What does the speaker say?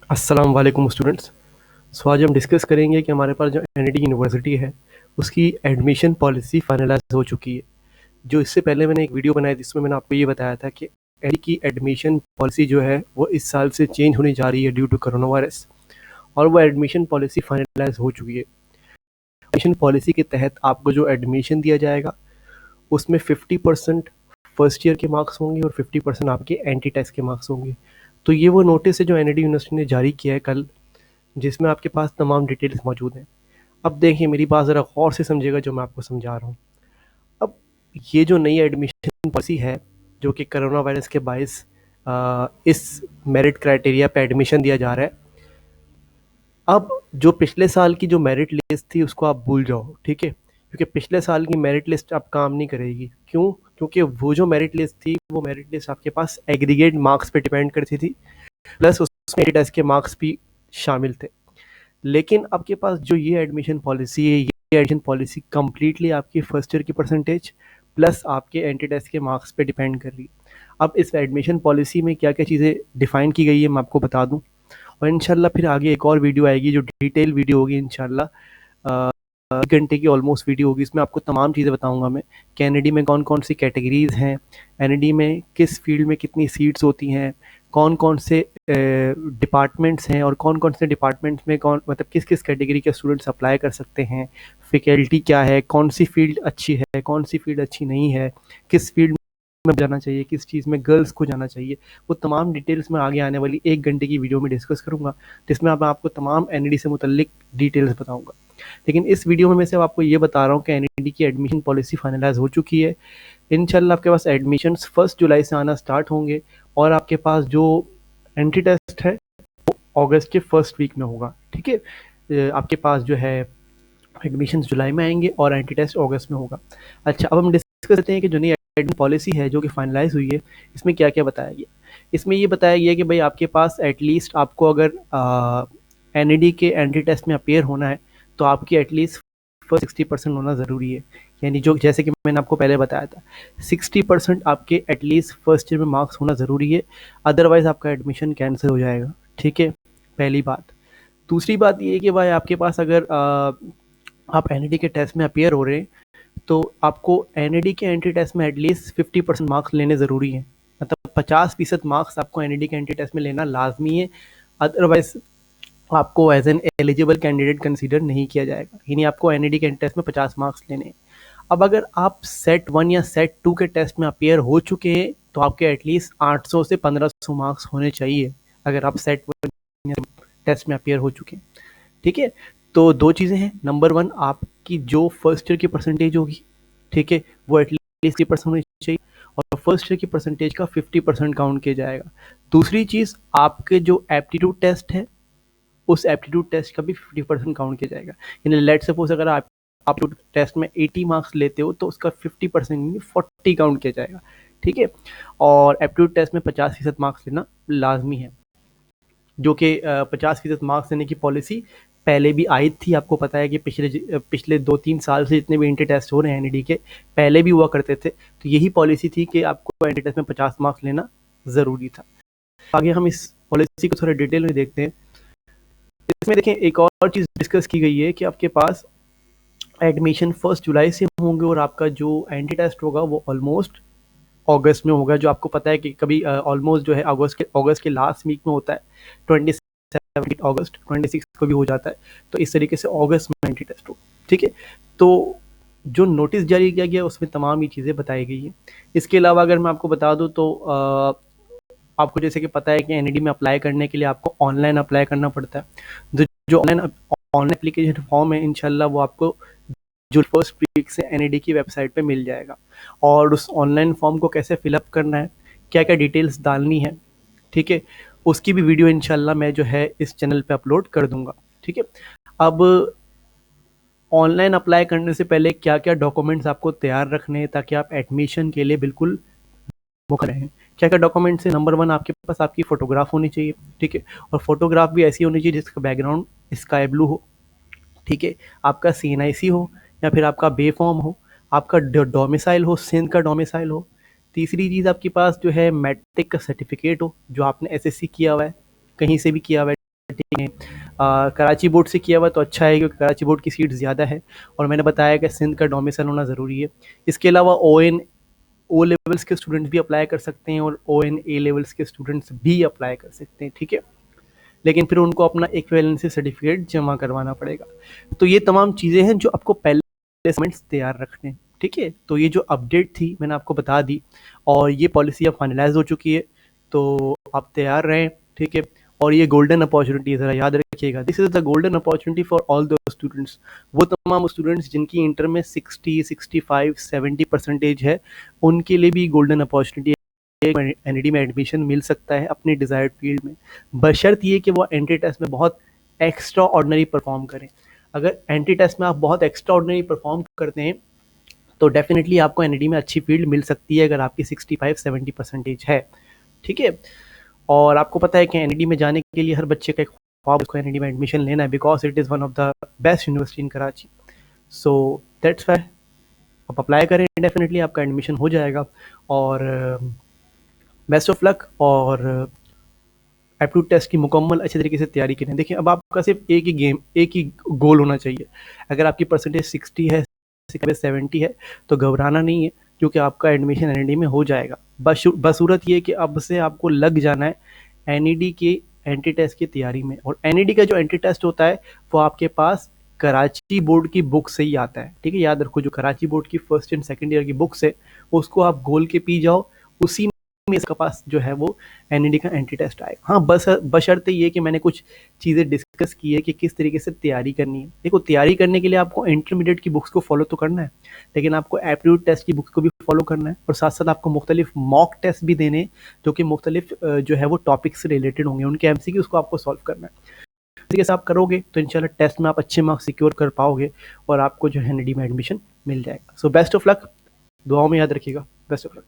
अस्सलाम वालेकुम स्टूडेंट्स। सो आज हम डिस्कस करेंगे कि हमारे पास जो एनईडी यूनिवर्सिटी है उसकी एडमिशन पॉलिसी फाइनलाइज हो चुकी है। जो इससे पहले मैंने एक वीडियो बनाई जिसमें मैंने आपको ये बताया था कि एनईडी की एडमिशन पॉलिसी जो है वो इस साल से चेंज होने जा रही है ड्यू टू कोरोना वायरस, और वो एडमिशन पॉलिसी फाइनलाइज हो चुकी है। एडमिशन पॉलिसी के तहत आपको जो एडमिशन दिया जाएगा उसमें 50% फर्स्ट ईयर के मार्क्स होंगे और 50% आपके एंटी टेस्ट के मार्क्स होंगे। तो ये वो नोटिस है जो एनईडी यूनिवर्सिटी ने जारी किया है कल, जिसमें आपके पास तमाम डिटेल्स मौजूद हैं। अब देखिए, मेरी बात ज़रा गौर से समझिएगा जो मैं आपको समझा रहा हूँ। अब ये जो नई एडमिशन पॉलिसी है जो कि कोरोना वायरस के बायस इस मेरिट क्राइटेरिया पे एडमिशन दिया जा रहा है। अब जो पिछले साल की जो मेरिट लिस्ट थी उसको आप भूल जाओ, ठीक है, क्योंकि पिछले साल की मेरिट लिस्ट अब काम नहीं करेगी। क्यों? क्योंकि वो जो मेरिट लिस्ट थी वो मेरिट लिस्ट आपके पास एग्रीगेट मार्क्स पे डिपेंड करती थी, प्लस उसमें टेस्ट के मार्क्स भी शामिल थे। लेकिन आपके पास जो ये एडमिशन पॉलिसी है, ये एडमिशन पॉलिसी कंप्लीटली आपकी फर्स्ट ईयर की परसेंटेज प्लस आपके एंटी टेस्ट के मार्क्स पे डिपेंड कर रही है। अब इस एडमिशन पॉलिसी में क्या क्या चीज़ें डिफाइन की गई है मैं आपको बता दूं, और इंशाल्लाह फिर आगे एक और वीडियो आएगी जो डिटेल वीडियो होगी इंशाल्लाह। 1 घंटे की ऑलमोस्ट वीडियो होगी, इसमें आपको तमाम चीज़ें बताऊंगा मैं कि एनईडी में कौन कौन सी कैटेगरीज हैं, एनईडी में किस फील्ड में कितनी सीट्स होती हैं, कौन कौन से डिपार्टमेंट्स हैं और कौन कौन से डिपार्टमेंट्स में कौन मतलब किस किस कैटेगरी के स्टूडेंट्स अप्लाई कर सकते हैं, फैकल्टी क्या है, कौन सी फील्ड अच्छी है, कौन सी फील्ड अच्छी नहीं है, किस फील्ड में जाना चाहिए, किस चीज़ में गर्ल्स को जाना चाहिए। वो तमाम डिटेल्स मैं आगे आने वाली 1 घंटे की वीडियो में डिस्कस करूंगा, जिसमें मैं आपको तमाम एनईडी से मुतल्लिक डिटेल्स बताऊंगा। लेकिन इस वीडियो में मैं सिर्फ आपको ये बता रहा हूँ कि एनईडी की एडमिशन पॉलिसी फाइनलाइज हो चुकी है। इंशाल्लाह आपके पास एडमिशन्स 1 जुलाई से आना स्टार्ट होंगे, और आपके पास जो एंट्री टेस्ट है वो अगस्त के फर्स्ट वीक में होगा, ठीक है। आपके पास जो है एडमिशन जुलाई में आएंगे और एंट्री टेस्ट अगस्त में होगा। अच्छा, अब हम डिस्कस करते हैं कि जो नई एडमिशन पॉलिसी है जो कि फाइनलाइज हुई है इसमें क्या क्या बताया गया। इसमें ये बताया गया कि भाई आपके पास एटलीस्ट आपको अगर एनईडी के एंट्री टेस्ट में अपेयर होना है तो आपकी एटलीस्ट फर्स्ट 60% होना ज़रूरी है। यानी जो जैसे कि मैंने आपको पहले बताया था 60% आपके एटलीस्ट फर्स्ट ईयर में मार्क्स होना ज़रूरी है, अदरवाइज़ आपका एडमिशन कैंसिल हो जाएगा, ठीक है, पहली बात। दूसरी बात ये है कि भाई आपके पास अगर आप एनईडी के टेस्ट में अपेयर हो रहे हैं तो आपको एनईडी के एंट्री टेस्ट में एटलीस्ट 50% मार्क्स लेने ज़रूरी हैं। मतलब 50% मार्क्स आपको एनईडी के एंट्री टेस्ट में लेना लाजमी है, अदरवाइज आपको as an eligible candidate consider नहीं किया जाएगा। यानी आपको एनईडी के टेस्ट में 50 मार्क्स लेने हैं। अब अगर आप सेट 1 या सेट 2 के टेस्ट में अपेयर हो चुके हैं तो आपके एटलीस्ट 800 से 1500 मार्क्स होने चाहिए अगर आप सेट 1 टेस्ट में अपेयर हो चुके हैं, ठीक है। तो दो चीज़ें हैं, नंबर 1 आपकी जो फर्स्ट ईयर की परसेंटेज होगी, ठीक है, वो एटलीस्ट 50% होनी चाहिए, और फर्स्ट ईयर की परसेंटेज का 50% काउंट किया जाएगा। दूसरी चीज़, आपके जो एप्टीट्यूड टेस्ट है उस एप्टीट्यूड टेस्ट का भी 50% काउंट किया जाएगा। यानी लेट सपोज अगर आप एप्टीट्यूड टेस्ट में 80 मार्क्स लेते हो तो उसका 50% यानी 40 काउंट किया जाएगा, ठीक है। और एप्टीट्यूड टेस्ट में 50% मार्क्स लेना लाजमी है, जो कि 50% मार्क्स लेने की पॉलिसी पहले भी आई थी। आपको पता है कि पिछले 2-3 साल से जितने भी एंट्री टेस्ट हो रहे हैं एनईडी के पहले भी हुआ करते थे, तो यही पॉलिसी थी कि आपको एंट्री टेस्ट में 50 मार्क्स लेना ज़रूरी था। आगे हम इस पॉलिसी को थोड़ा डिटेल में देखते हैं। इसमें देखें, एक और चीज़ डिस्कस की गई है कि आपके पास एडमिशन 1 जुलाई से होंगे और आपका जो एंट्री टेस्ट होगा वो ऑलमोस्ट अगस्त में होगा। जो आपको पता है कि कभी ऑलमोस्ट जो है अगस्त के लास्ट वीक में होता है, 27 अगस्त 26 को भी हो जाता है। तो इस तरीके से अगस्त में एंट्री टेस्ट हो, ठीक है। तो जो नोटिस जारी किया गया उसमें तमाम ये चीज़ें बताई गई हैं। इसके अलावा अगर मैं आपको बता दूं तो आपको जैसे कि पता है कि एनईडी में अप्लाई करने के लिए आपको ऑनलाइन अप्लाई करना पड़ता है। जो ऑनलाइन एप्लीकेशन फॉर्म है इंशाल्लाह वो आपको जो फर्स्ट वीक से एनईडी की वेबसाइट पे मिल जाएगा। और उस ऑनलाइन फॉर्म को कैसे फिलअप करना है, क्या क्या डिटेल्स डालनी है, ठीक है, उसकी भी वीडियो इंशाल्लाह मैं जो है इस चैनल पे अपलोड कर दूंगा, ठीक है। अब ऑनलाइन अप्लाई करने से पहले क्या क्या डॉक्यूमेंट्स आपको तैयार रखने हैं ताकि आप एडमिशन के लिए बिल्कुल मुख रहें। क्या क्या डॉक्यूमेंट्स है? नंबर 1 आपके पास आपकी फ़ोटोग्राफ होनी चाहिए, ठीक है, और फोटोग्राफ भी ऐसी होनी चाहिए जिसका बैकग्राउंड स्काई ब्लू हो, ठीक है, आपका सीएनआईसी हो या फिर आपका बे फॉर्म हो, आपका डोमिसाइल हो, सिंध का डोमिसाइल हो। तीसरी चीज़, आपके पास जो है मैट्रिक का सर्टिफिकेट हो जो आपने एसएससी किया हुआ है, कहीं से भी किया हुआ है, कराची बोर्ड से किया हुआ तो अच्छा है क्योंकि कराची बोर्ड की सीट ज़्यादा है और मैंने बताया कि सिंध का डोमिसाइल होना ज़रूरी है। इसके अलावा ओ लेवल्स के स्टूडेंट्स भी अप्लाई कर सकते हैं और ON A लेवल्स के स्टूडेंट्स भी अप्लाई कर सकते हैं, ठीक है। लेकिन फिर उनको अपना इक्विवेलेंसी सर्टिफिकेट जमा करवाना पड़ेगा। तो ये तमाम चीज़ें हैं जो आपको पहले असेसमेंट्स तैयार रखने हैं, ठीक है। तो ये जो अपडेट थी मैंने आपको बता दी और ये पॉलिसी अब फाइनलाइज हो चुकी है, तो आप तैयार रहें, ठीक है। और ये गोल्डन अपॉर्चुनिटी ज़रा याद रखिएगा, this is the golden opportunity for all the students. वो तमाम स्टूडेंट्स जिनकी इंटर में 60, 65, 70% है, उनके लिए भी गोल्डन अपॉर्चुनिटी एनईडी में एडमिशन मिल सकता है अपने डिज़ायर्ड फील्ड में, बशर्त ये कि वो एंट्री टेस्ट में बहुत एक्स्ट्रा ऑर्डिनरी परफॉर्म करें। अगर एंट्री टेस्ट में आप बहुत एक्स्ट्रा ऑर्डिनरी परफॉर्म करते हैं तो डेफिनेटली आपको एनईडी में अच्छी फील्ड मिल सकती है अगर आपकी 65-70% है, ठीक है। और आपको पता है कि एनईडी में जाने के लिए हर बच्चे का एक ख्वाब, उसको एनईडी में एडमिशन लेना है because it is one of the best university in Karachi. So that's why आप अप्लाई करें, डेफिनेटली आपका एडमिशन हो जाएगा। और बेस्ट ऑफ लक और एप्टीट्यूड टेस्ट की मुकम्मल अच्छे तरीके से तैयारी करें। देखिए अब आपका सिर्फ एक ही गोल होना चाहिए। अगर आपकी परसेंटेज 60 है, 70 है तो घबराना नहीं है क्योंकि आपका एडमिशन एनईडी में हो जाएगा। बसूरत ये कि अब से आपको लग जाना है एनईडी के एंट्री टेस्ट की तैयारी में। और एनईडी का जो एंट्री टेस्ट होता है वो आपके पास कराची बोर्ड की बुक से ही आता है, ठीक है। याद रखो, जो कराची बोर्ड की फर्स्ट एंड सेकंड ईयर की बुक्स है उसको आप गोल के पी जाओ, उसी में इसका पास जो है वो एनईडी का एंट्री टेस्ट आएगा। हाँ, बशर्ते ये कि मैंने कुछ चीज़ें डिस्कस की है कि किस तरीके से तैयारी करनी है। देखो, तैयारी करने के लिए आपको इंटरमीडिएट की बुक्स को फॉलो तो करना है, लेकिन आपको एप्टीट्यूड टेस्ट की बुक्स को भी फॉलो करना है और साथ साथ आपको मुख्तलिफ मॉक टेस्ट भी देने जो कि मुख्तलिफ जो है वो टॉपिक से रिलेटेड होंगे, उनके MCQ को आपको सॉल्व करना है। इस तरीके से आप करोगे तो इंशाल्लाह टेस्ट में आप अच्छे मार्क्स सिक्योर कर पाओगे और आपको जो है एनईडी में एडमिशन मिल जाएगा। सो बेस्ट ऑफ लक, दुआओं में याद रखिएगा। Best of luck.